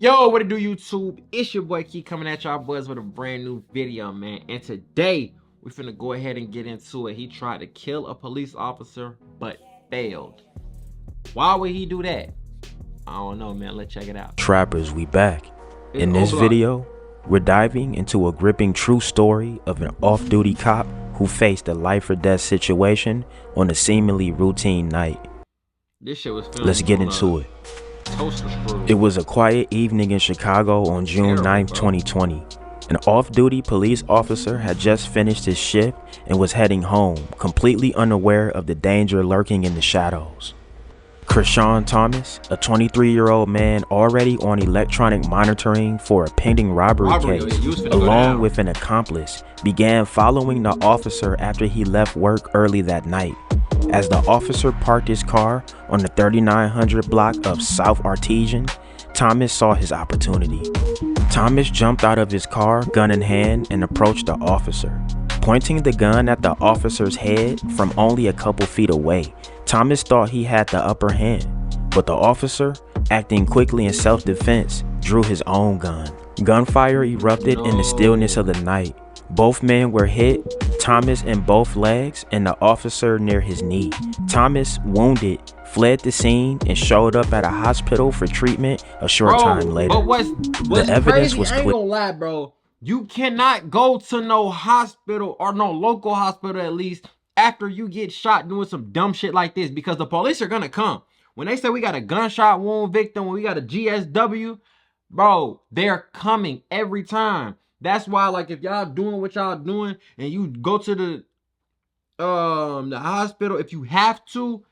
Yo, what it do, YouTube? It's your boy Key coming at y'all boys with a brand new video, man. And today, we finna go ahead and get into it. He tried to kill a police officer, but failed. Why would he do that? I don't know, man. Let's check it out. Trappers, we back. In this video, we're diving into a gripping true story of an off-duty cop who faced a life-or-death situation on a seemingly routine night. This shit was filmed. Let's get into it. It was a quiet evening in Chicago on June 9th, 2020. An off-duty police officer had just finished his shift and was heading home, completely unaware of the danger lurking in the shadows. Kershawn Thomas, a 23-year-old man already on electronic monitoring for a pending robbery case, along with an accomplice, began following the officer after he left work early that night. As the officer parked his car on the 3900 block of South Artesian, Thomas saw his opportunity. Thomas jumped out of his car, gun in hand, and approached the officer. Pointing the gun at the officer's head from only a couple feet away, Thomas thought he had the upper hand, but the officer, acting quickly in self-defense, drew his own gun. Gunfire erupted in the stillness of the night. Both men were hit, Thomas in both legs and the officer near his knee. Thomas, wounded, fled the scene and showed up at a hospital for treatment a short time later. But what's the evidence crazy, was I ain't gonna lie, bro. You cannot go to no hospital or no local hospital, at least, after you get shot doing some dumb shit like this, because the police are gonna come. When they say we got a gunshot wound victim, when we got a GSW, bro, they're coming every time. That's why, like, if y'all doing what y'all doing and you go to the hospital, if you have to,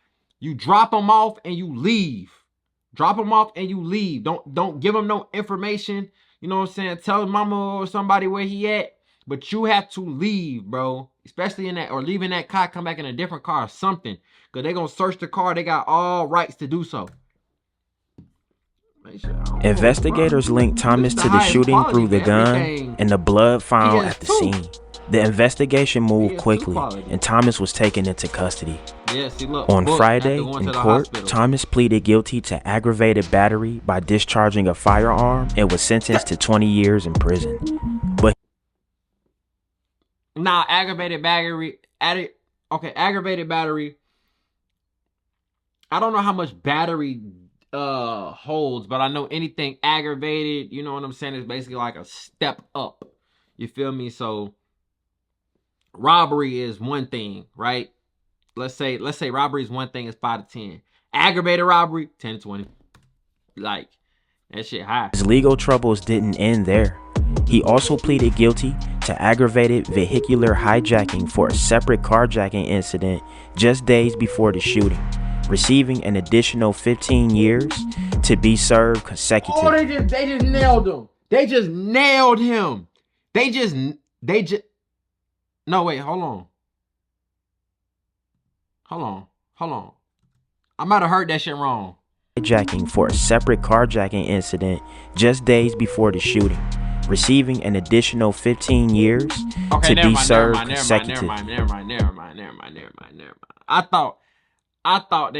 you drop them off and you leave. Drop them off and you leave. Don't give them no information. You know what I'm saying? Tell mama or somebody where he at, but you have to leave, bro. Especially in that, or leaving that car, come back in a different car or something, because they're gonna search the car. They got all rights to do so. Investigators linked Thomas to the shooting through the gun and the blood found at the scene. The investigation moved quickly and Thomas was taken into custody. On Friday in court, Thomas pleaded guilty to aggravated battery by discharging a firearm and was sentenced to 20 years in prison. But now aggravated battery, aggravated battery. I don't know how much battery holds, but I know anything aggravated, you know what I'm saying, is basically like a step up. You feel me? So robbery is one thing, right? Let's say robbery is one thing, is 5 to 10. Aggravated robbery, 10 to 20. Like, that shit high. His legal troubles didn't end there. He also pleaded guilty to aggravated vehicular hijacking for a separate carjacking incident just days before the shooting, receiving an additional 15 years to be served consecutively. Oh, they just nailed him. They just nailed him. They just no, wait, hold on. I might have heard that shit wrong. Hijacking for a separate carjacking incident just days before the shooting, receiving an additional 15 years to be served consecutively. Never mind. I thought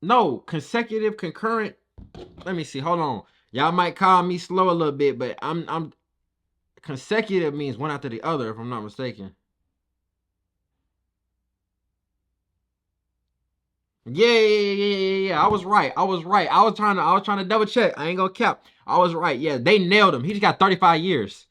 no, consecutive, concurrent. Let me see. Hold on. Y'all might call me slow a little bit, but I'm consecutive means one after the other, if I'm not mistaken. Yeah. I was right. I was trying to double check. I ain't gonna cap. I was right. Yeah, they nailed him. He just got 35 years.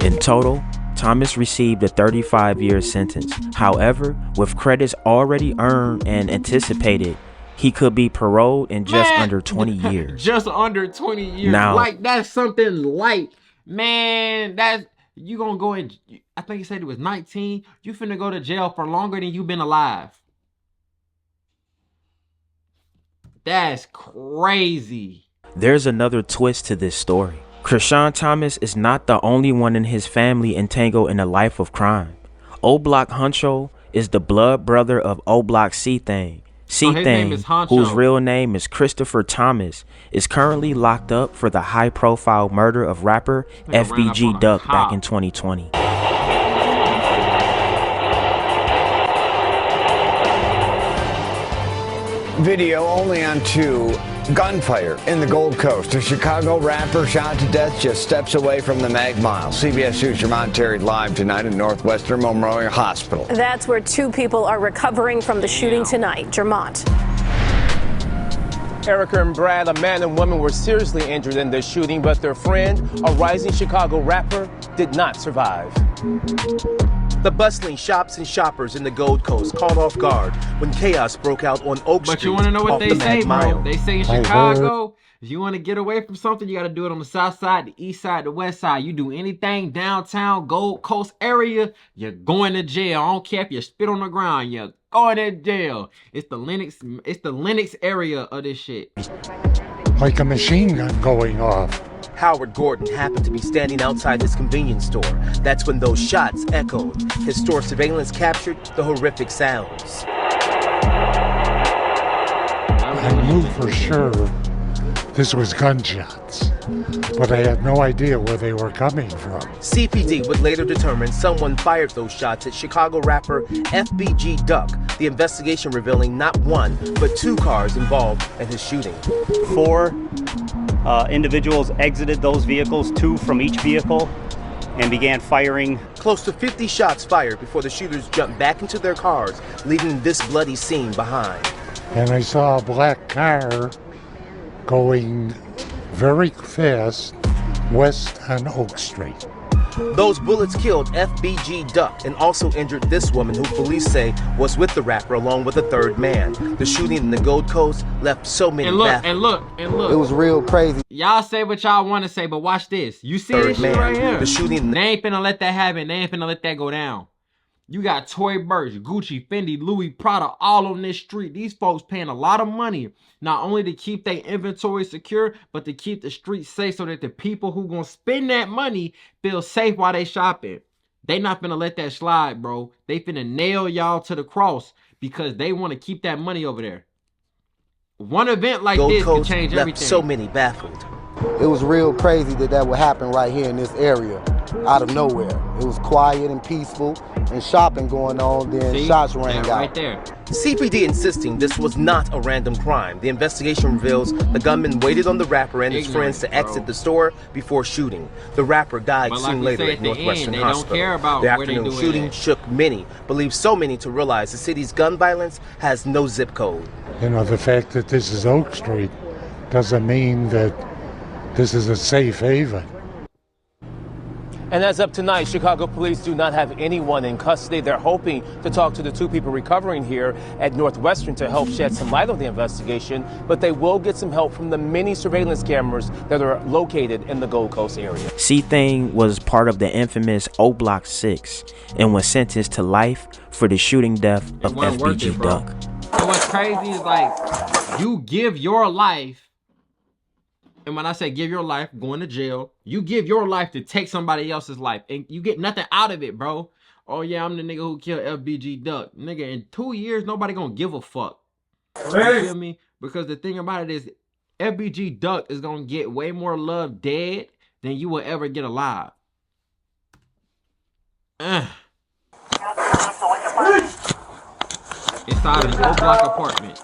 In total, Thomas received a 35-year sentence. However, with credits already earned and anticipated, he could be paroled in just under 20 years. Just under 20 years. Now, like, that's something light. Man, that's, you gonna go in, I think he said it was 19. You finna go to jail for longer than you've been alive. That's crazy. There's another twist to this story. Kershawn Thomas is not the only one in his family entangled in a life of crime. O-Block Huncho is the blood brother of O-Block C-Thing. C-Thing, whose real name is Christopher Thomas, is currently locked up for the high-profile murder of rapper FBG Duck back in 2020. Video only on 2. Gunfire in the Gold Coast. A Chicago rapper shot to death just steps away from the Mag Mile. CBS News' Jermont Terry live tonight at Northwestern Memorial Hospital. That's where 2 people are recovering from the shooting tonight. Jermont. Erica and Brad, a man and woman, were seriously injured in this shooting, but their friend, a rising Chicago rapper, did not survive. The bustling shops and shoppers in the Gold Coast caught off guard when chaos broke out on Oak Street. But you want to know what they say, bro? Mile. They say in Chicago, if you want to get away from something, you got to do it on the south side, the east side, the west side. You do anything downtown, Gold Coast area, you're going to jail. I don't care if you spit on the ground, you're going to jail. It's the Lenox area of this shit. Like a machine gun going off. Howard Gordon happened to be standing outside his convenience store. That's when those shots echoed. His store surveillance captured the horrific sounds. I knew for sure this was gunshots, but I had no idea where they were coming from. CPD would later determine someone fired those shots at Chicago rapper FBG Duck, the investigation revealing not 1, but 2 cars involved in his shooting. 4 individuals exited those vehicles, 2 from each vehicle, and began firing. Close to 50 shots fired before the shooters jumped back into their cars, leaving this bloody scene behind. And I saw a black car going very fast west on Oak Street. Those bullets killed FBG Duck and also injured this woman who police say was with the rapper along with a 3rd man. The shooting in the Gold Coast left so many baffled. And look. It was real crazy. Y'all say what y'all want to say, but watch this. You see this shit right here? The shooting. They ain't finna let that happen. They ain't finna let that go down. You got Tory Burch, Gucci, Fendi, Louis, Prada, all on this street. These folks paying a lot of money, not only to keep their inventory secure, but to keep the streets safe so that the people who gonna spend that money feel safe while they shopping. They not finna let that slide, bro. They finna nail y'all to the cross because they want to keep that money over there. One event like this can change everything. So many baffled. It was real crazy that would happen right here in this area, out of nowhere. It was quiet and peaceful, and shopping going on, then shots rang out. Right there. CPD insisting this was not a random crime. The investigation reveals the gunman waited on the rapper and his friends to exit the store before shooting. The rapper died soon later at Northwestern Hospital. The afternoon shooting shook many, believed so many to realize the city's gun violence has no zip code. You know, the fact that this is Oak Street doesn't mean that this is a safe haven. And as of tonight, Chicago police do not have anyone in custody. They're hoping to talk to the 2 people recovering here at Northwestern to help shed some light on the investigation, but they will get some help from the many surveillance cameras that are located in the Gold Coast area. C-Thing was part of the infamous O Block 6 and was sentenced to life for the shooting death of FBG Duck. And what's crazy is, like, you give your life. And when I say give your life, going to jail, you give your life to take somebody else's life. And you get nothing out of it, bro. Oh, yeah, I'm the nigga who killed FBG Duck. Nigga, in 2 years, nobody gonna give a fuck. You feel me? Because the thing about it is, FBG Duck is gonna get way more love dead than you will ever get alive. Inside an old block apartment.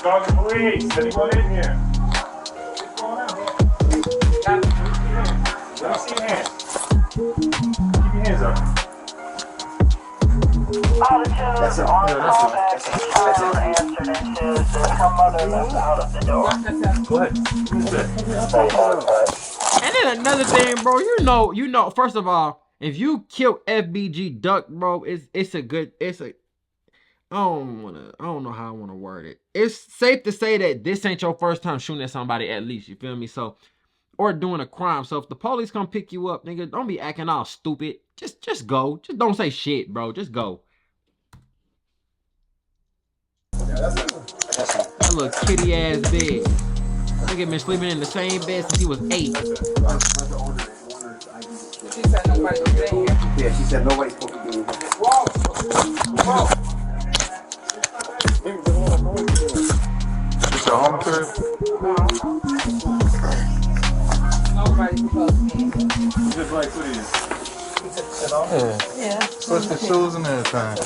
Call the police. Anyone in here? What's going on? Let me see your hands. Keep your hands up. That's a on callback. Child answered and says that her mother left out of the door. Go ahead. And then another thing, bro, you know, first of all, if you kill FBG Duck, bro, I don't know how I want to word it. It's safe to say that this ain't your first time shooting at somebody, at least, you feel me? So, or doing a crime. So if the police come pick you up, nigga, don't be acting all stupid. Just go. Just don't say shit, bro. Just go. That little kitty ass bed. Nigga been sleeping in the same bed since he was 8. She said nobody's supposed to be here. Yeah, she said nobody's supposed to be here. Whoa! It's your home turf? Nobody's supposed to be here. Just like what is? Yeah. Switch the shoes and everything.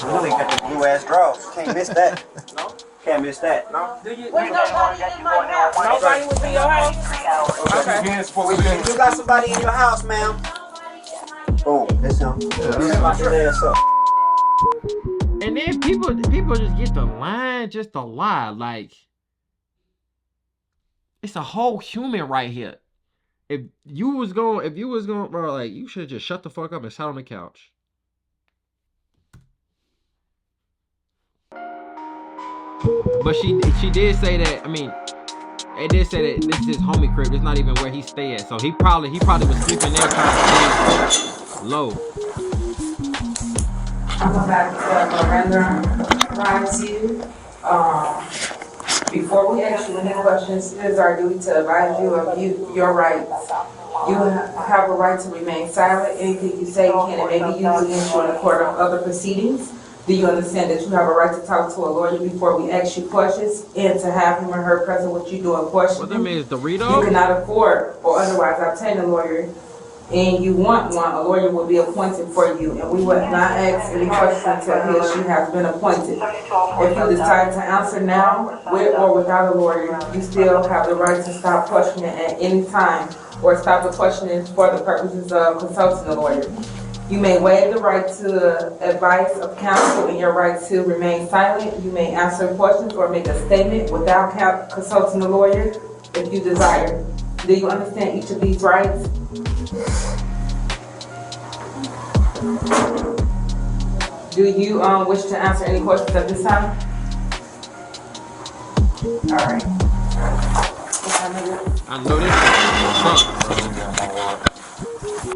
Really got the blue ass draws. Can't miss that. No. Can't miss that. No. Do you? Nobody in my house. Nobody was in your house. Okay. You got somebody in your house, ma'am. Boom. That's him. And then people just get the line just to lie. Like, it's a whole human right here. If you was going, bro, like, you should just shut the fuck up and sit on the couch. But she did say that. I mean, it did say that this is his homie crib. It's not even where he stay at. So he probably was sleeping there trying to stay low. I'm about to remind you. Before we ask you any questions, it is our duty to advise you of your rights. You have a right to remain silent. Anything you say can and may be used against you in the court of other proceedings. Do you understand that you have a right to talk to a lawyer before we ask you questions and to have him or her present with you doing questions? What that means, Dorito? You cannot afford or otherwise obtain a lawyer, and you want one, a lawyer will be appointed for you, and we would not ask any questions until he or she has been appointed. If you decide to answer now, with or without a lawyer, you still have the right to stop questioning at any time or stop the questioning for the purposes of consulting a lawyer. You may waive the right to advice of counsel and your right to remain silent. You may answer questions or make a statement without consulting a lawyer if you desire. Do you understand each of these rights? Do you wish to answer any questions at this time? All right. I know this.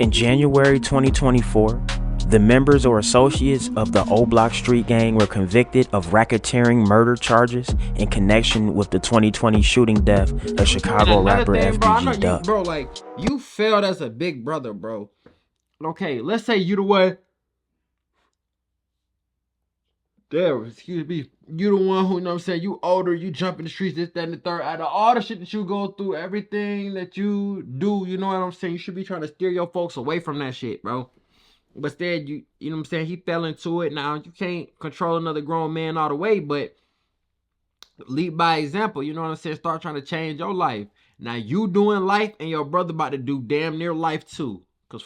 In January 2024, the members or associates of the O Block Street Gang were convicted of racketeering murder charges in connection with the 2020 shooting death of Chicago rapper FBG Duck. Bro, like, you failed as a big brother, bro. Okay, let's say you the one. There, excuse me. You the one who, you know what I'm saying, you older, you jump in the streets, this, that, and the third. Out of all the shit that you go through, everything that you do, you know what I'm saying? You should be trying to steer your folks away from that shit, bro. But instead, you know what I'm saying, he fell into it. Now, you can't control another grown man all the way, but lead by example, you know what I'm saying? Start trying to change your life. Now, you doing life, and your brother about to do damn near life too. Because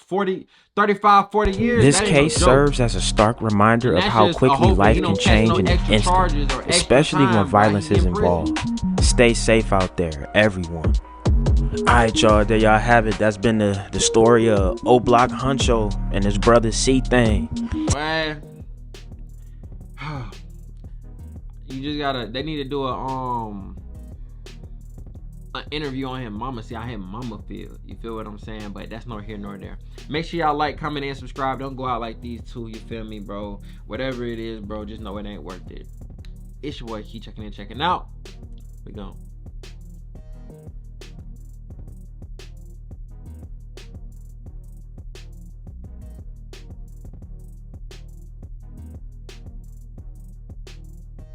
35, 40 years, this case serves as a stark reminder of how quickly life can change in an instant, especially when violence is involved. Stay safe out there, everyone. Alright, y'all, there y'all have it. That's been the story of O Block Huncho and his brother C Thing. Man, you just gotta, they need to do an interview on him mama, see how him mama feel. You feel what I'm saying? But that's nor here nor there. Make sure y'all like, comment, and subscribe. Don't go out like these two, you feel me, bro? Whatever it is, bro, just know it ain't worth it. It's your boy Key, checking in, checking out. We gone.